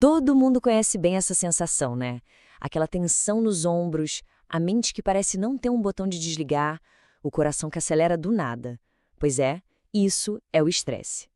Todo mundo conhece bem essa sensação, né? Aquela tensão nos ombros, a mente que parece não ter um botão de desligar, o coração que acelera do nada. Pois é, isso é o estresse.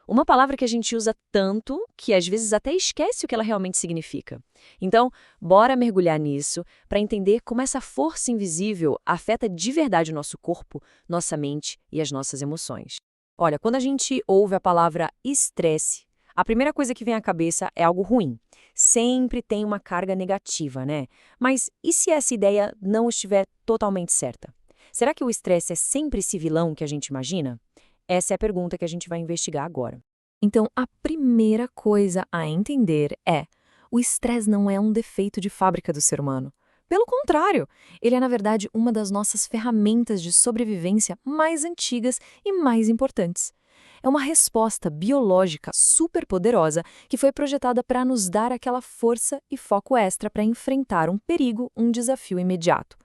Uma palavra que a gente usa tanto que às vezes até esquece o que ela realmente significa. Então, bora mergulhar nisso para entender como essa força invisível afeta de verdade o nosso corpo, nossa mente e as nossas emoções. Olha, quando a gente ouve a palavra estresse, a primeira coisa que vem à cabeça é algo ruim. Sempre tem uma carga negativa, né? Mas e se essa ideia não estiver totalmente certa? Será que o estresse é sempre esse vilão que a gente imagina? Essa é a pergunta que a gente vai investigar agora. Então, a primeira coisa a entender é: o estresse não é um defeito de fábrica do ser humano. Pelo contrário, ele é, na verdade, uma das nossas ferramentas de sobrevivência mais antigas e mais importantes. É uma resposta biológica superpoderosa que foi projetada para nos dar aquela força e foco extra para enfrentar um perigo, um desafio imediato.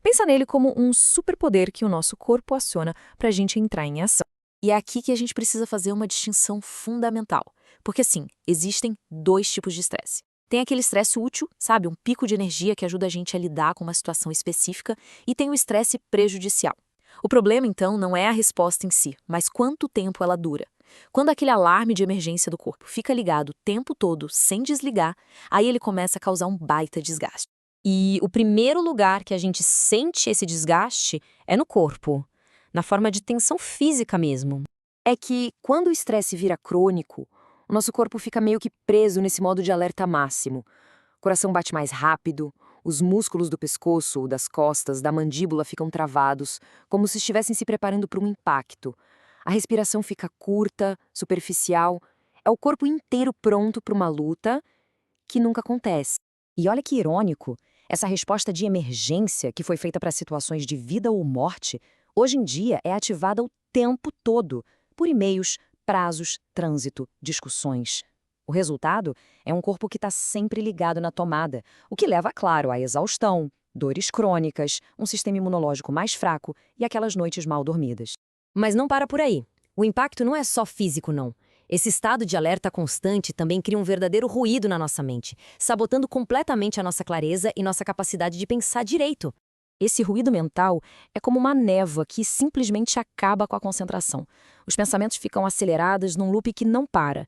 Pensa nele como um superpoder que o nosso corpo aciona para a gente entrar em ação. E é aqui que a gente precisa fazer uma distinção fundamental. Porque, sim, existem dois tipos de estresse. Tem aquele estresse útil, sabe? Um pico de energia que ajuda a gente a lidar com uma situação específica. E tem o estresse prejudicial. O problema, então, não é a resposta em si, mas quanto tempo ela dura. Quando aquele alarme de emergência do corpo fica ligado o tempo todo, sem desligar, aí ele começa a causar um baita desgaste. E o primeiro lugar que a gente sente esse desgaste é no corpo, na forma de tensão física mesmo. É que, quando o estresse vira crônico, o nosso corpo fica meio que preso nesse modo de alerta máximo. O coração bate mais rápido, os músculos do pescoço, das costas, da mandíbula ficam travados, como se estivessem se preparando para um impacto. A respiração fica curta, superficial. É o corpo inteiro pronto para uma luta que nunca acontece. E olha que irônico, essa resposta de emergência que foi feita para situações de vida ou morte, hoje em dia é ativada o tempo todo, por e-mails, prazos, trânsito, discussões. O resultado é um corpo que está sempre ligado na tomada, o que leva, claro, à exaustão, dores crônicas, um sistema imunológico mais fraco e aquelas noites mal dormidas. Mas não para por aí. O impacto não é só físico, não. Esse estado de alerta constante também cria um verdadeiro ruído na nossa mente, sabotando completamente a nossa clareza e nossa capacidade de pensar direito. Esse ruído mental é como uma névoa que simplesmente acaba com a concentração. Os pensamentos ficam acelerados num loop que não para.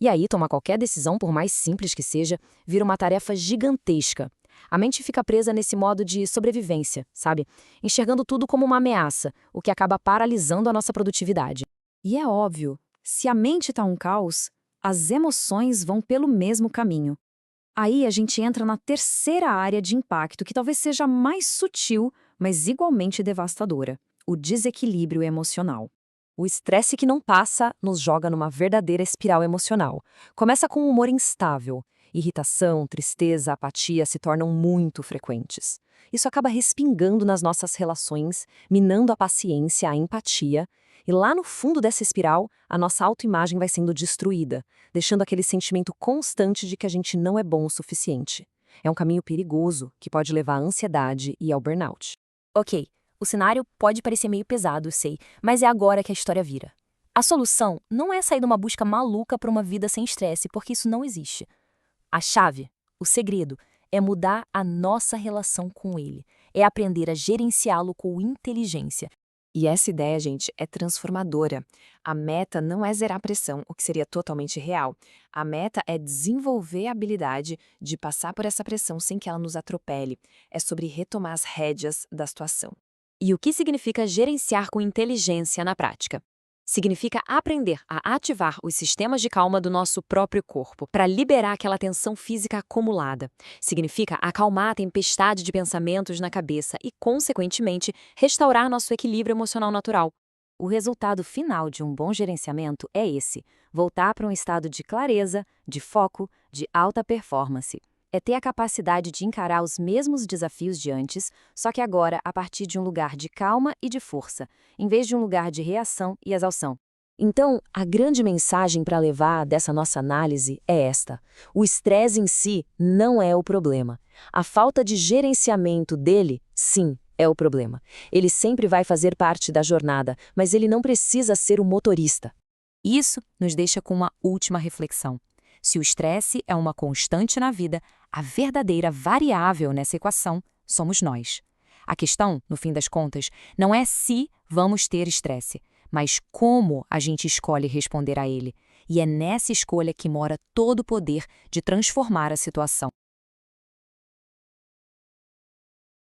E aí, tomar qualquer decisão, por mais simples que seja, vira uma tarefa gigantesca. A mente fica presa nesse modo de sobrevivência, sabe? Enxergando tudo como uma ameaça, o que acaba paralisando a nossa produtividade. E é óbvio, se a mente está um caos, as emoções vão pelo mesmo caminho. Aí a gente entra na terceira área de impacto, que talvez seja mais sutil, mas igualmente devastadora: o desequilíbrio emocional. O estresse que não passa nos joga numa verdadeira espiral emocional. Começa com um humor instável. Irritação, tristeza, apatia se tornam muito frequentes. Isso acaba respingando nas nossas relações, minando a paciência, a empatia. E lá no fundo dessa espiral, a nossa autoimagem vai sendo destruída, deixando aquele sentimento constante de que a gente não é bom o suficiente. É um caminho perigoso que pode levar à ansiedade e ao burnout. Ok, o cenário pode parecer meio pesado, eu sei, mas é agora que a história vira. A solução não é sair de uma busca maluca para uma vida sem estresse, porque isso não existe. A chave, o segredo, é mudar a nossa relação com ele. É aprender a gerenciá-lo com inteligência. E essa ideia, gente, é transformadora. A meta não é zerar a pressão, o que seria totalmente real. A meta é desenvolver a habilidade de passar por essa pressão sem que ela nos atropele. É sobre retomar as rédeas da situação. E o que significa gerenciar com inteligência na prática? Significa aprender a ativar os sistemas de calma do nosso próprio corpo para liberar aquela tensão física acumulada. Significa acalmar a tempestade de pensamentos na cabeça e, consequentemente, restaurar nosso equilíbrio emocional natural. O resultado final de um bom gerenciamento é esse: voltar para um estado de clareza, de foco, de alta performance. É ter a capacidade de encarar os mesmos desafios de antes, só que agora a partir de um lugar de calma e de força, em vez de um lugar de reação e exaustão. Então, a grande mensagem para levar dessa nossa análise é esta: o estresse em si não é o problema. A falta de gerenciamento dele, sim, é o problema. Ele sempre vai fazer parte da jornada, mas ele não precisa ser o motorista. Isso nos deixa com uma última reflexão. Se o estresse é uma constante na vida, a verdadeira variável nessa equação somos nós. A questão, no fim das contas, não é se vamos ter estresse, mas como a gente escolhe responder a ele. E é nessa escolha que mora todo o poder de transformar a situação.